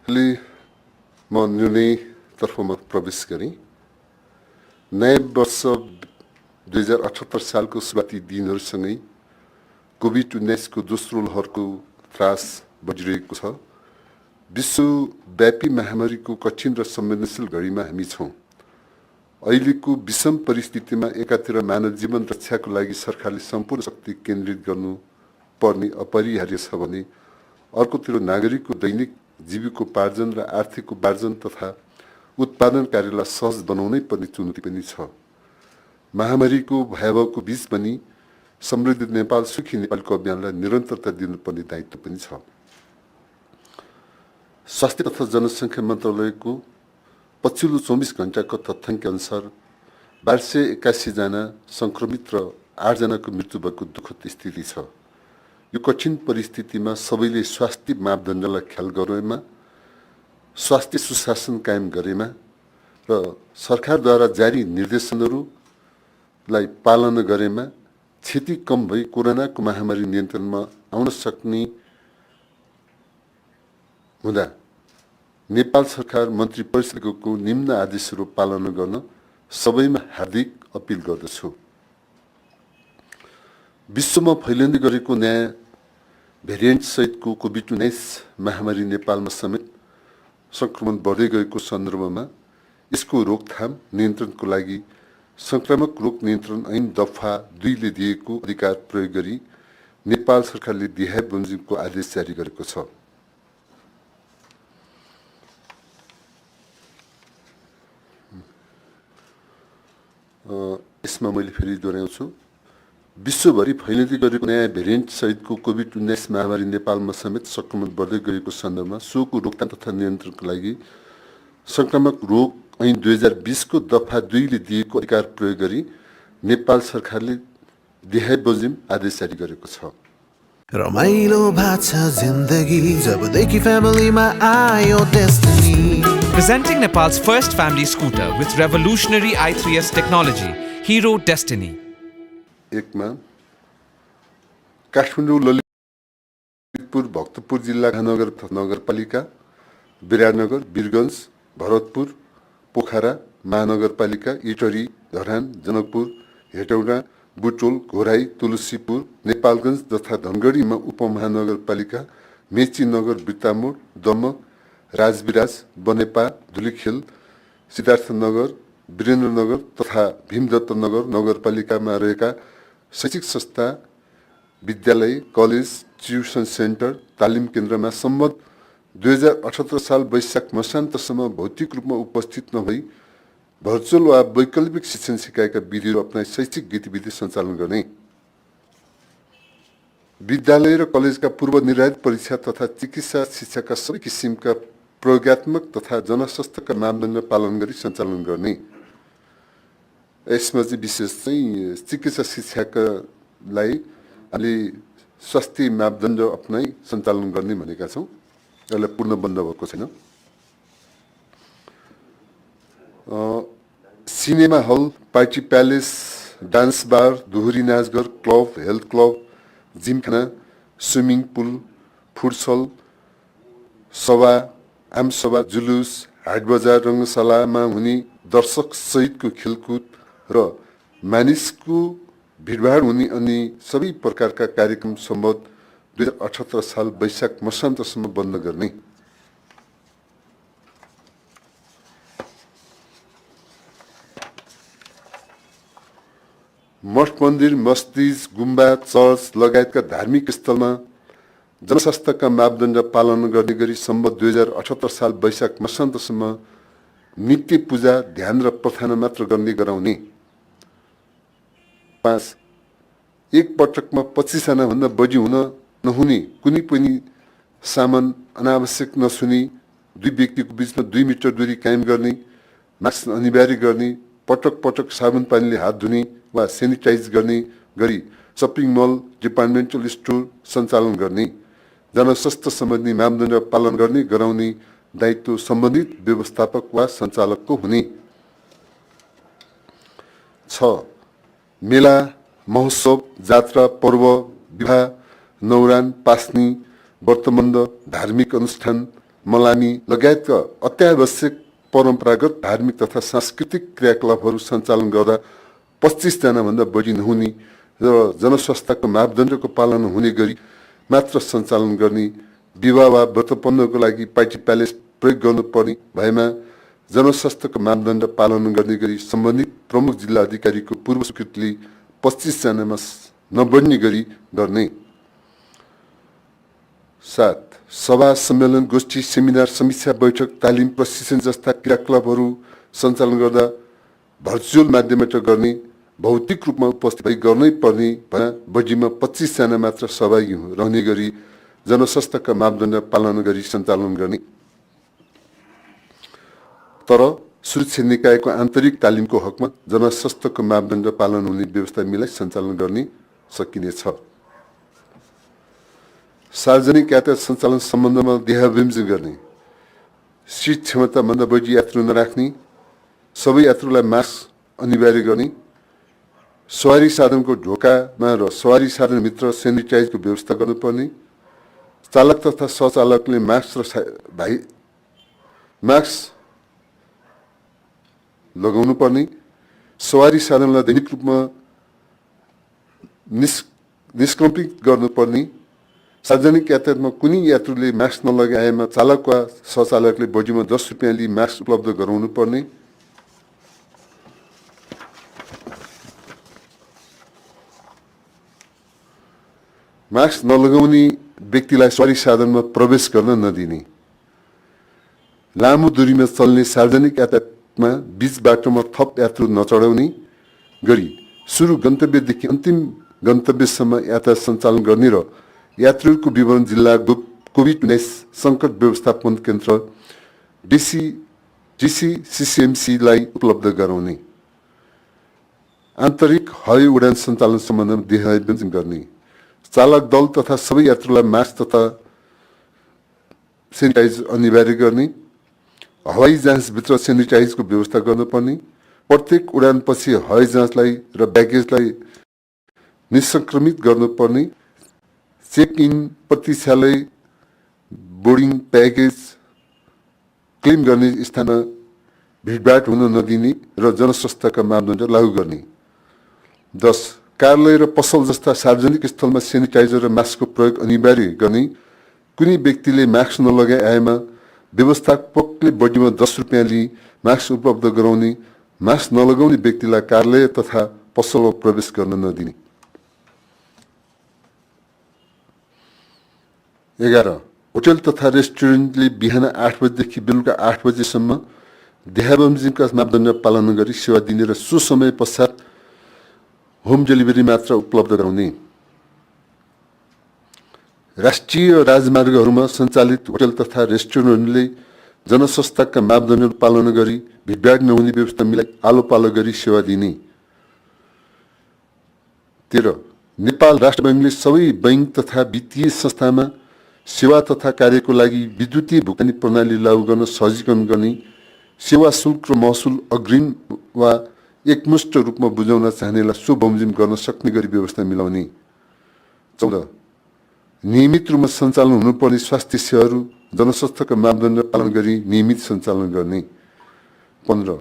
अहिले म निर्णयतर्फ प्रवेश गरेँ। नयाँ वर्ष 2078 सालको सुरुवाती दिनहरूसँगै कोभिड-19 को दोस्रो लहरको त्रास बढिरहेको छ। विश्वव्यापी महामारीको कठिन र संवेदनशील घडीमा हामी छौँ। अहिलेको विषम परिस्थितिमा एकातिर मानव जीवन रक्षाको लागि सरकारले सम्पूर्ण शक्ति केन्द्रित गर्नुपर्ने अपरिहार्य छ भने अर्कोतिर नागरिकको दैनिक जीविकोपार्जन र आर्थिक उपार्जन तथा उत्पादन कार्यलाई सहज बनाउनै पर्ने चुनौती पनि छ। महामारीको भयावहको बीच पनि समृद्ध नेपाल सुखी नेपालको अभियानलाई निरन्तरता दिनुपर्ने दायित्व पनि छ। स्वास्थ्य तथा जनसङ्ख्या मन्त्रालयको पछिल्लो 24 घण्टाको तथ्याङ्क अनुसार 1281 जना सङ्क्रमित र 8 जनाको मृत्यु भएको दुःखद स्थिति छ। यो कठिन परिस्थितिमा सबैले स्वास्थ्य मापदण्डलाई ख्याल गरेमा, स्वास्थ्य सुशासन कायम गरेमा र सरकारद्वारा जारी निर्देशनहरूलाई पालना गरेमा क्षति कम भई कोरोनाको महामारी नियन्त्रणमा आउन सक्ने हुँदा नेपाल सरकार मन्त्री परिषदको निम्न आदेशहरू पालना गर्न सबैमा हार्दिक अपिल गर्दछु। विश्वमा फैलिँदै गरेको नयाँ भेरिएन्ट सहितको कोभिड-19 महामारी नेपालमा समेत सङ्क्रमण बढ्दै गएको सन्दर्भमा यसको रोकथाम नियन्त्रणको लागि संक्रामक रोग नियन्त्रण ऐन दफा 2 ले दिएको अधिकार प्रयोग गरी नेपाल सरकारले दिहाय बमोजिमको आदेश जारी गरेको छ। यसमा मैले फेरि दोहोऱ्याउँछु। विश्वभरि फैलिँदै गरेको नयाँ भेरिएन्ट सहितको कोभिड-19 महामारी नेपालमा समेत सङ्क्रमण बढ्दै गएको सन्दर्भमा सोको रोकथाम तथा नियन्त्रणको लागि संक्रामक रोग ऐन 2020 को दफा 2 ले दिएको अधिकार प्रयोग गरी नेपाल सरकारले दिहाय बमोजिम आदेश जारी गरेको छ। रमाइलो भाषा जिन्दगी जबदेखि फ्यामिलीमा आयो destiny. Presenting Nepal's first family scooter with revolutionary i3S technology, Hero Destiny. एकमा काठमाडौँ, ललितपुर, भक्तपुर जिल्ला नगरपालिका, विराटनगर, वीरगञ्ज, भरतपुर, पोखरा महानगरपालिका, इटरी, धरान, जनकपुर, हेटौडा, बुटोल, घोराई, तुलसीपुर, नेपालगञ्ज तथा धनगढीमा उपमहानगरपालिका, मेची नगर, बिर्तामोड, दमक, राजविराज, बनेपा, धुलीखेल, सिद्धार्थनगर, वीरेन्द्रनगर तथा भीमदत्त नगर नगरपालिकामा रहेका शैक्षिक संस्था, विद्यालय, कलेज, ट्युसन सेन्टर, तालिम केन्द्रमा सम्बन्ध 2078 साल वैशाख मसान्तसम्म भौतिक रूपमा उपस्थित नभई भर्चुअल वा वैकल्पिक शिक्षण सिकाइका विधिहरू अपनाई शैक्षिक गतिविधि सञ्चालन गर्ने, विद्यालय र कलेजका पूर्व निर्धारित परीक्षा तथा चिकित्सा शिक्षाका सबै किसिमका प्रयोगात्मक तथा जनस्वास्थ्यका मापदण्ड पालन गरी सञ्चालन गर्ने। यसमा चाहिँ विशेष चाहिँ चिकित्सा शिक्षाका लागि अलि स्वास्थ्य मापदण्ड अपनाई सञ्चालन गर्ने भनेका छौँ। यसलाई पूर्ण बन्द भएको छैन। Cinema hall, party palace, dance bar, दोहोरी नाचघर, club, health club, gymkhana, swimming pool, futsal, सभा, आमसभा, जुलुस, हाट बजार, रङ्गशालामा हुने दर्शक सहितको खेलकुद र मानिसको भिडभाड हुने अनि सबै प्रकारका कार्यक्रम सम्बद्ध 2078 साल वैशाख मसान्तसम्म बन्द गर्ने। मठ मन्दिर, मस्जिद, गुम्बा, चर्च लगायतका धार्मिक स्थलमा जनस्वास्थ्यका मापदण्ड पालन गर्ने गरी सम्बद्ध 2078 साल वैशाख मसान्तसम्म नित्य पूजा, ध्यान र प्रार्थना मात्र गर्ने गराउने। 5. एक पटकमा 25 जनाभन्दा बढी हुन नहुने कुनै पनि सामान अनावश्यक नछुने, 2 व्यक्तिको बीचमा 2 मिटर दूरी कायम गर्ने, मास्क अनिवार्य गर्ने, पटक पटक साबुन पानीले हात धुने वा सेनिटाइज गर्ने गरी सपिङ मल, डिपार्टमेन्टल स्टोर सञ्चालन गर्ने, जनस्वास्थ्य सम्बन्धी मापदण्ड पालन गर्ने गराउने दायित्व सम्बन्धित व्यवस्थापक वा सञ्चालकको हुने। 6. मेला, महोत्सव, जात्रा, पर्व, विवाह, नौरान, पास्नी, व्रतबन्ध, धार्मिक अनुष्ठान मलामी लगायतका अत्यावश्यक परम्परागत धार्मिक तथा सांस्कृतिक क्रियाकलापहरू सञ्चालन गर्दा 25 जनाभन्दा बढी नहुने र जनस्वास्थ्यको मापदण्डको पालना हुने गरी मात्र सञ्चालन गर्ने, विवाह वा व्रतबन्धको लागि पार्टी प्यालेस प्रयोग गर्नुपर्ने भएमा जनस्वास्थ्यको मापदण्ड पालन गर्ने गरी सम्बन्धित प्रमुख जिल्ला अधिकारीको पूर्व स्वीकृतिले 25 जनामा नबढ्ने गरी गर्ने। 7. सभा, सम्मेलन, गोष्ठी, सेमिनार, समीक्षा बैठक, तालिम, प्रशिक्षण जस्ता क्रियाकलापहरू सञ्चालन गर्दा भर्चुअल माध्यमबाट गर्ने, भौतिक रूपमा उपस्थित भई गर्नै पर्ने भए बढीमा 25 जना मात्र सहभागी रहने गरी जनस्वास्थ्यका मापदण्ड पालना गरी सञ्चालन गर्ने। तर सुरक्षा निकायको आन्तरिक तालिमको हकमा जनस्वास्थ्यको मापदण्ड पालन हुने व्यवस्था मिलाई सञ्चालन गर्ने सकिनेछ। सार्वजनिक यातायात सञ्चालन सम्बन्धमा देहाविमोचन गर्ने, सीट क्षमताभन्दा बढी यात्रु नराख्ने, सबै यात्रुलाई मास्क अनिवार्य गर्ने, सवारी साधनको ढोकामा र सवारी साधन मित्र सेनिटाइजको व्यवस्था गर्नुपर्ने, चालक तथा सहचालकले मास्क लगाउनु पर्ने, सवारी साधनलाई दैनिक रूपमा निष्कम्पित गर्नुपर्ने, सार्वजनिक यातायातमा कुनै यात्रुले मास्क नलगाएमा चालक वा सहचालकले बढीमा 10 रुपियाँ लिई मास्क उपलब्ध गराउनु पर्ने, मास्क नलगाउने व्यक्तिलाई सवारी साधनमा प्रवेश गर्न नदिने, लामो दूरीमा चल्ने सार्वजनिक यातायातमा बीच बाटोमा थप यात्रु नचढाउने गरी सुरु गन्तव्यदेखि अन्तिम गन्तव्यसम्म यातायात सञ्चालन गर्ने र यात्रुहरूको विवरण जिल्ला कोभिड-19 सङ्कट व्यवस्थापन केन्द्र DCCCMC लाई उपलब्ध गराउने, आन्तरिक हवाई उडान सञ्चालन सम्बन्धमा देहाविमोचन गर्ने, चालक दल तथा सबै यात्रुलाई मास्क तथा सेनिटाइज अनिवार्य गर्ने, हवाई जहाजभित्र सेनिटाइजको व्यवस्था गर्नुपर्ने, प्रत्येक उडानपछि हवाई जहाजलाई र ब्यागेजलाई निसंक्रमित गर्नुपर्ने, चेक इन, प्रतीक्षालय, बोर्डिङ, प्याकेज क्लेम गर्ने स्थानमा भिडभाड हुन नदिने र जनस्वास्थ्यका मापदण्ड लागू गर्ने। 10. कार्यालय र पसल जस्ता सार्वजनिक स्थलमा सेनिटाइजर र मास्कको प्रयोग अनिवार्य गर्ने, कुनै व्यक्तिले मास्क नलगाए आएमा व्यवस्थापकले बढीमा 10 रुपियाँ लिई मास्क उपलब्ध गराउने, मास्क नलगाउने व्यक्तिलाई कार्यालय तथा पसलमा प्रवेश गर्न नदिने। 11. होटल तथा रेस्टुरेन्टले बिहान 8 बजेदेखि बेलुका 8 बजेसम्म देहाविमोचनका मापदण्ड पालन गरी सेवा दिने र सो समय पश्चात होम डेलिभरी मात्र उपलब्ध गराउने। राष्ट्रिय राजमार्गहरूमा सञ्चालित होटल तथा रेस्टुरेन्टले जनस्वास्थ्यका मापदण्ड पालन गरी भिडभाड नहुने व्यवस्था मिलाई आलो पालो गरी सेवा दिने। 13. नेपाल राष्ट्र बैङ्कले सबै बैङ्क तथा वित्तीय संस्थामा सेवा तथा कार्यको लागि विद्युतीय भुक्तानी प्रणाली लागू गर्न सहजीकरण गर्ने, सेवा शुल्क र महसुल अग्रिम वा एकमुष्ट रूपमा बुझाउन चाहनेलाई सो बमोजिम गर्न सक्ने गरी व्यवस्था मिलाउने। 14. नियमित रूपमा सञ्चालन हुनुपर्ने स्वास्थ्य सेवाहरू जनस्वास्थ्यका मापदण्ड पालन गरी नियमित सञ्चालन गर्ने। 15.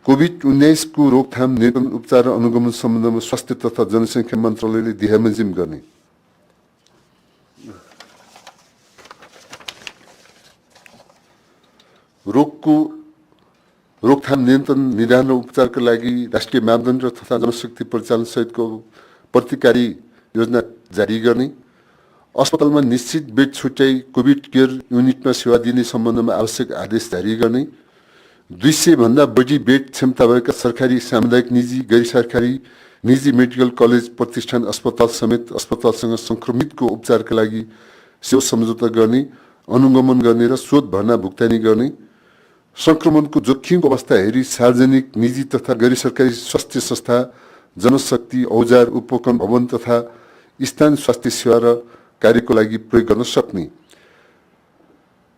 कोभिड-19 को रोकथाम, नियन्त्रण, उपचार र अनुगमन सम्बन्धमा स्वास्थ्य तथा जनसङ्ख्या मन्त्रालयले देहाविमोचन गर्ने। रोगको रोकथाम, नियन्त्रण, निदान र उपचारका लागि राष्ट्रिय मापदण्ड तथा जनशक्ति परिचालन सहितको प्रतिकारी योजना जारी गर्ने, अस्पतालमा निश्चित बेड छुट्याई कोभिड केयर युनिटमा सेवा दिने सम्बन्धमा आवश्यक आदेश जारी गर्ने, 200 भन्दा बढी बेड क्षमता भएका सरकारी, सामुदायिक, निजी, गैर सरकारी, निजी मेडिकल कलेज, प्रतिष्ठान, अस्पताल समेत अस्पतालसँग संक्रमितको उपचारका लागि सेवा सम्झौता गर्ने, अनुगमन गर्ने र शोध भर्ना भुक्तानी गर्ने, संक्रमणको जोखिमको अवस्था हेरी सार्वजनिक, निजी तथा गैर सरकारी स्वास्थ्य संस्था, जनशक्ति, औजार, उपकरण, भवन तथा स्थानीय स्वास्थ्य सेवा र कार्यको लागि प्रयोग गर्न सक्ने,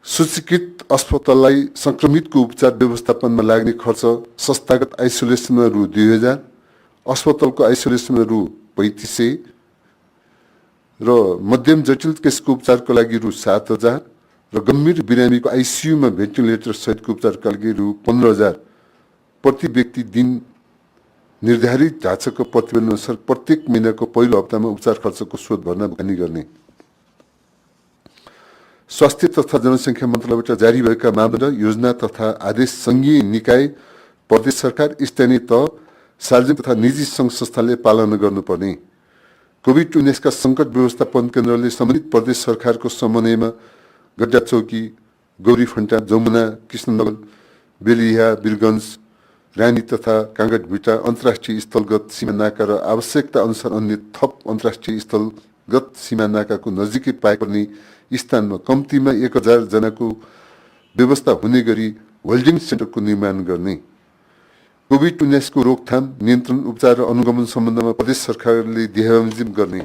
सूचीकृत अस्पताललाई संक्रमितको उपचार व्यवस्थापनमा लाग्ने खर्च संस्थागत आइसोलेसनमा रु 2000, अस्पतालको आइसोलेसनमा रु 3500 र मध्यम जटिल केसको उपचारको लागि रु 7000, र गम्भीर बिरामीको आइसियुमा भेन्टिलेटर सहितको उपचारका लागि रु 15,000 प्रति व्यक्ति दिन निर्धारित ढाँचाको प्रतिवेदन अनुसार प्रत्येक महिनाको पहिलो हप्तामा उपचार खर्चको स्रोत भर्ना भुक्तानी गर्ने। स्वास्थ्य तथा जनसङ्ख्या मन्त्रालयबाट जारी भएका मापदण्ड, योजना तथा आदेश सङ्घीय निकाय, प्रदेश सरकार, स्थानीय तह, सार्वजनिक तथा निजी सङ्घ संस्थाले पालना गर्नुपर्ने। कोभिड-19 का सङ्कट व्यवस्थापन केन्द्रले सम्बन्धित प्रदेश सरकारको समन्वयमा गड्डाचौकी, गौरीफन्टा, जमुना, कृष्णनगर, बेलिया, वीरगञ्ज, रानी तथा काँगडभिटा अन्तर्राष्ट्रिय स्थलगत सीमा नाका र आवश्यकता अनुसार अन्य थप अन्तर्राष्ट्रिय स्थलगत सीमा नाकाको नजिकै पाइपर्ने स्थानमा कम्तीमा 1,000 जनाको व्यवस्था हुने गरी होल्डिङ सेन्टरको निर्माण गर्ने। कोभिड-19 को रोकथाम, नियन्त्रण, उपचार र अनुगमन सम्बन्धमा प्रदेश सरकारले दिहाबमोजिम गर्ने।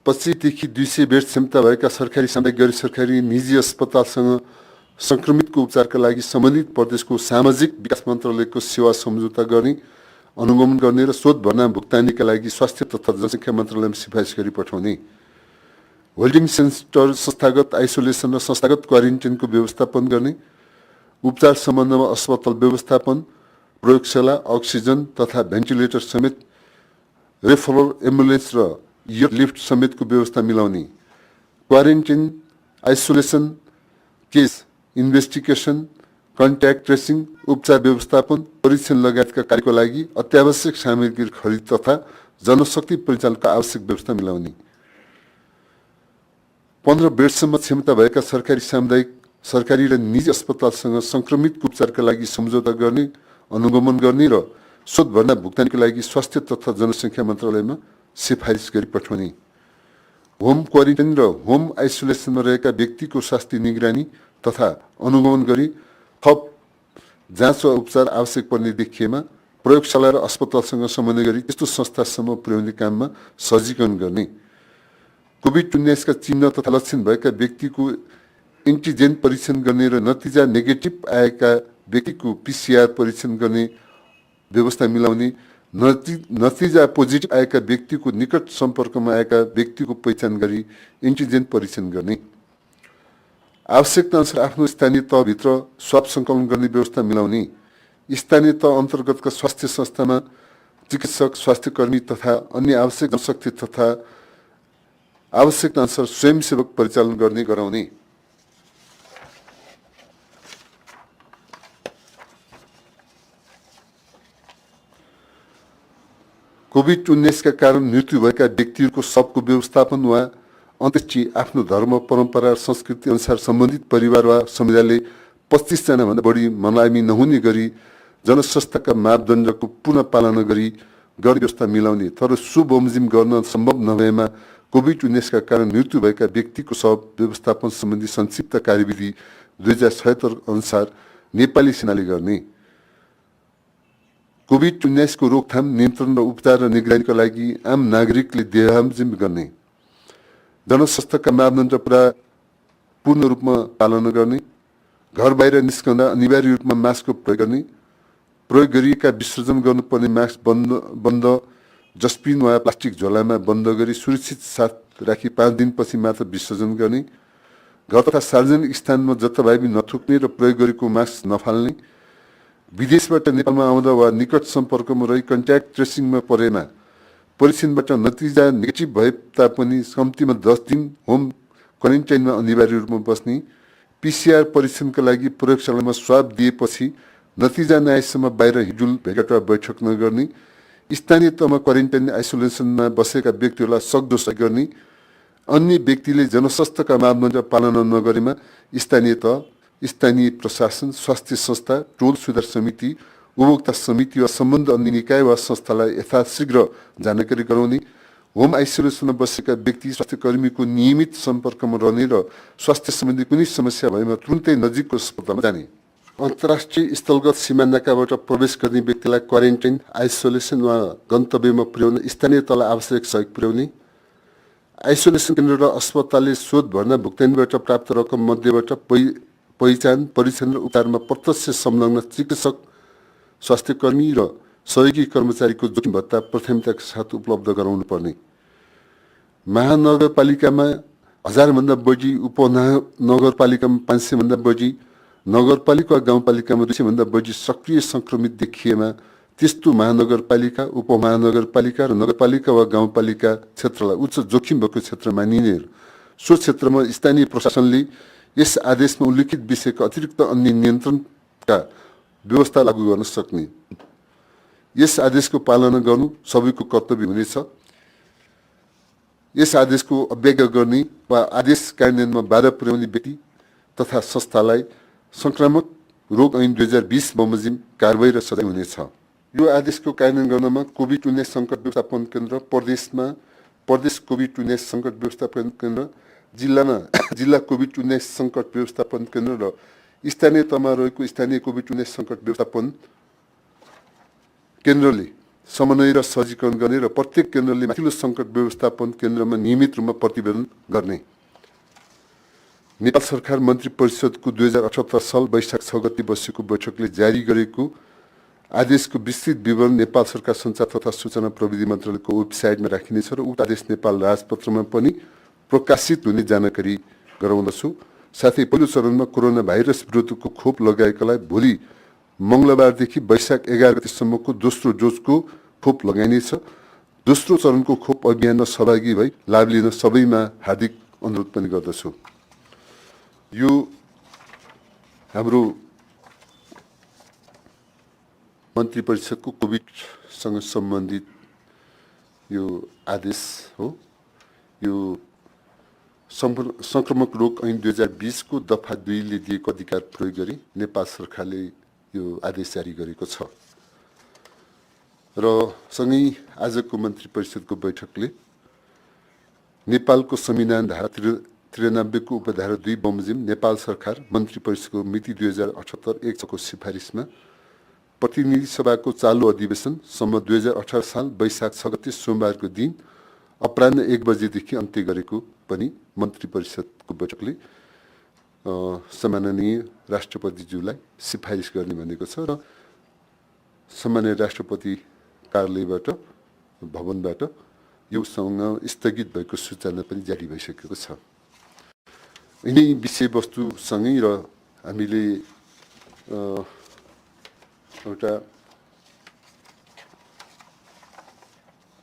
पच्चीसदेखि 200 बेड क्षमता भएका सरकारी, सामुदायिक, गैर सरकारी, निजी अस्पतालसँग संक्रमितको उपचारका लागि सम्बन्धित प्रदेशको सामाजिक विकास मन्त्रालयको सेवा सम्झौता गर्ने, अनुगमन गर्ने र स्रोत भर्ना भुक्तानीका लागि स्वास्थ्य तथा जनसङ्ख्या मन्त्रालयमा सिफारिस गरी पठाउने। होल्डिङ सेन्टर, संस्थागत आइसोलेसन र संस्थागत क्वारेन्टाइनको व्यवस्थापन गर्ने। उपचार सम्बन्धमा अस्पताल व्यवस्थापन, प्रयोगशाला, अक्सिजन तथा भेन्टिलेटर समेत, रेफरल एम्बुलेन्स र एयरलिफ्ट समेतको व्यवस्था मिलाउने। Quarantine, isolation, case investigation, contact tracing, उपचार व्यवस्थापन, परीक्षण लगायतका कार्यको लागि अत्यावश्यक सामग्री खरिद तथा जनशक्ति परिचालनको आवश्यक व्यवस्था मिलाउने। 15 बेडसम्म क्षमता भएका सरकारी, सामुदायिक, सरकारी र निजी अस्पतालसँग संक्रमितको उपचारका लागि सम्झौता गर्ने, अनुगमन गर्ने र स्रोत भर्ना भुक्तानीको लागि स्वास्थ्य तथा जनसङ्ख्या मन्त्रालयमा सिफारिस गरी पठाउने। होम क्वारेन्टाइन र होम आइसोलेसनमा रहेका व्यक्तिको स्वास्थ्य निगरानी तथा अनुगमन गरी थप जाँच वा उपचार आवश्यक पर्ने देखिएमा प्रयोगशाला र अस्पतालसँग समन्वय गरी त्यस्तो संस्थासम्म पुर्याउने काममा सजीकरण गर्ने। कोभिड-19 का चिन्ह तथा लक्षण भएका व्यक्तिको एन्टिजेन परीक्षण गर्ने र नतिजा नेगेटिभ आएका व्यक्तिको PCR परीक्षण गर्ने व्यवस्था मिलाउने। नतिजा पोजिटिभ आएका व्यक्तिको निकट सम्पर्कमा आएका व्यक्तिको पहिचान गरी एन्टिजेन परीक्षण गर्ने। आवश्यकता अनुसार आफ्नो स्थानीय तहभित्र स्वाब सङ्कलन गर्ने व्यवस्था मिलाउने। स्थानीय तह अन्तर्गतका स्वास्थ्य संस्थामा चिकित्सक, स्वास्थ्यकर्मी तथा अन्य आवश्यक जनशक्ति तथा आवश्यकता अनुसार स्वयंसेवक परिचालन गर्ने गराउने। कोभिड-19 का कारण मृत्यु भएका व्यक्तिहरूको शवको व्यवस्थापन वा अन्त्येष्टि आफ्नो धर्म, परम्परा र संस्कृति अनुसार सम्बन्धित परिवार वा समुदायले 25 जनाभन्दा बढी मलामी नहुने गरी जनस्वास्थ्यका मापदण्डको पुनः पालना गरी गर्ने व्यवस्था मिलाउने। तर सुबमोजिम गर्न सम्भव नभएमा कोभिड-19 का कारण मृत्यु भएका व्यक्तिको शव व्यवस्थापन सम्बन्धी संक्षिप्त कार्यविधि 2076 अनुसार नेपाली सेनाले गर्ने। कोभिड-19 को रोकथाम, नियन्त्रण र उपचार र निगरानीका लागि आम नागरिकले देहाबमोजिम गर्ने। जनस्वास्थ्यका मापदण्ड पूर्ण रूपमा पालना गर्ने। घर बाहिर निस्कँदा अनिवार्य रूपमा मास्कको प्रयोग गर्ने। प्रयोग गरिएका विसर्जन गर्नुपर्ने मास्क बन्द डस्टबिन वा प्लास्टिक झोलामा बन्द गरी सुरक्षित साथ राखी 5 दिनपछि मात्र विसर्जन गर्ने। घर तथा सार्वजनिक स्थानमा जथाभावी नथुक्ने र प्रयोग गरेको मास्क नफाल्ने। विदेशबाट नेपालमा आउँदा वा निकट सम्पर्कमा रही कन्ट्याक्ट ट्रेसिङमा परेमा परीक्षणबाट नतिजा नेगेटिभ भए तापनि कम्तीमा 10 दिन होम क्वारेन्टाइनमा अनिवार्य रूपमा बस्ने। PCR परीक्षणका लागि प्रयोगशालामा स्वाब दिएपछि नतिजा नआएसम्म बाहिर हिडुल भेटघाट वा बैठक नगर्ने। स्थानीय तहमा क्वारेन्टाइन आइसोलेसनमा बसेका व्यक्तिहरूलाई सक्दो सहयोग गर्ने। अन्य व्यक्तिले जनस्वास्थ्यका मापदण्ड पालना नगरेमा स्थानीय तह, स्थानीय प्रशासन, स्वास्थ्य संस्था, टोल सुधार समिति, उपभोक्ता समिति वा सम्बन्ध अन्य निकाय वा संस्थालाई यथाशीघ्र जानकारी गराउने। होम आइसोलेसनमा बसेका व्यक्ति, स्वास्थ्यकर्मीको नियमित सम्पर्कमा रहने र स्वास्थ्य सम्बन्धी कुनै समस्या भएमा तुरुन्तै नजिकको अस्पतालमा जाने। अन्तर्राष्ट्रिय स्थलगत सीमा नाकाबाट प्रवेश गर्ने व्यक्तिलाई क्वारेन्टाइन, आइसोलेसन वा गन्तव्यमा पुर्याउन स्थानीय तहलाई आवश्यक सहयोग पुर्याउने। आइसोलेसन केन्द्र र अस्पतालले शोध भर्ना भुक्तानीबाट प्राप्त रकम मध्येबाट पहिचान परीक्षण र उपचारमा प्रत्यक्ष संलग्न चिकित्सक स्वास्थ्यकर्मी र सहयोगी कर्मचारीको जोखिम भत्ता प्राथमिकताका साथ उपलब्ध गराउनु पर्ने, महानगरपालिकामा 1000भन्दा बढी, उपनगरपालिकामा 500 भन्दा बढी, नगरपालिका वा गाउँपालिकामा 200 भन्दा बढी सक्रिय संक्रमित देखिएमा त्यस्तो महानगरपालिका, उपमहानगरपालिका र नगरपालिका वा गाउँपालिका क्षेत्रलाई उच्च जोखिम भएको क्षेत्र मानिने सो क्षेत्रमा स्थानीय प्रशासनले यस आदेशमा उल्लेखित विषयका अतिरिक्त अन्य नियन्त्रणका व्यवस्था लागू गर्न सक्ने। यस आदेशको पालना गर्नु सबैको कर्तव्य हुनेछ। यस आदेशको अवज्ञा गर्ने वा आदेश कार्यान्वयनमा बाधा पुर्याउने व्यक्ति तथा संस्थालाई संक्रामक रोग ऐन 2020 बमोजिम कारबाही र सजाय हुनेछ। यो आदेशको कार्यान्वयन गर्नमा कोभिड-19 सङ्कट व्यवस्थापन केन्द्र, प्रदेश कोभिड-19 सङ्कट व्यवस्थापन केन्द्र, जिल्ला कोभिड-19 सङ्कट व्यवस्थापन केन्द्र र स्थानीय तहमा रहेको स्थानीय कोभिड-19 सङ्कट व्यवस्थापन केन्द्रले समन्वय र सहजीकरण गर्ने र प्रत्येक केन्द्रले माथिल्लो सङ्कट व्यवस्थापन केन्द्रमा नियमित रूपमा प्रतिवेदन गर्ने। नेपाल सरकार मन्त्री परिषदको 2078 साल वैशाख 6 गते बसेको बैठकले जारी गरेको आदेशको विस्तृत विवरण नेपाल सरकार सञ्चार तथा सूचना प्रविधि मन्त्रालयको वेबसाइटमा राखिनेछ र उक्त आदेश नेपाल राजपत्रमा पनि प्रकाशित हुने जानकारी गराउँदछु। साथै पहिलो चरणमा कोरोना भाइरस विरुद्धको खोप लगाएकालाई भोलि मङ्गलबारदेखि वैशाख 11 गतेसम्मको दोस्रो डोजको खोप लगाइनेछ। दोस्रो चरणको खोप अभियानमा सहभागी भई लाभ लिन सबैमा हार्दिक अनुरोध पनि गर्दछु। यो हाम्रो मन्त्री परिषदको कोभिडसँग सम्बन्धित यो आदेश हो। यो संक्रमक रोग ऐन 2020 को दफा 2 ले दिएको अधिकार प्रयोग गरी नेपाल सरकारले यो आदेश जारी गरेको छ र सँगै आजको मन्त्री परिषदको बैठकले नेपालको संविधान धारा 93 को उपधारा 2 बमोजिम नेपाल सरकार मन्त्री परिषदको मिति 2078-1 को सिफारिसमा प्रतिनिधि सभाको चालु अधिवेशन सम्म 2018 साल वैशाख 6 गते सोमबारको दिन अपराह्न 1 बजेदेखि अन्त्य गरेको पनि मन्त्री परिषदको बैठकले सम्माननीय राष्ट्रपतिज्यूलाई सिफारिस गर्ने भनेको छ र सम्माननीय राष्ट्रपति कार्यालयबाट भवनबाट योसँग स्थगित भएको सूचना पनि जारी भइसकेको छ। यिनै विषयवस्तुसँगै र हामीले एउटा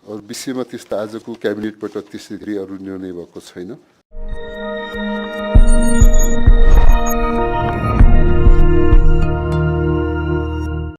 अरू विषयमा त्यस्ता आजको क्याबिनेटबाट त्यसै धेरै अरू निर्णय भएको छैन।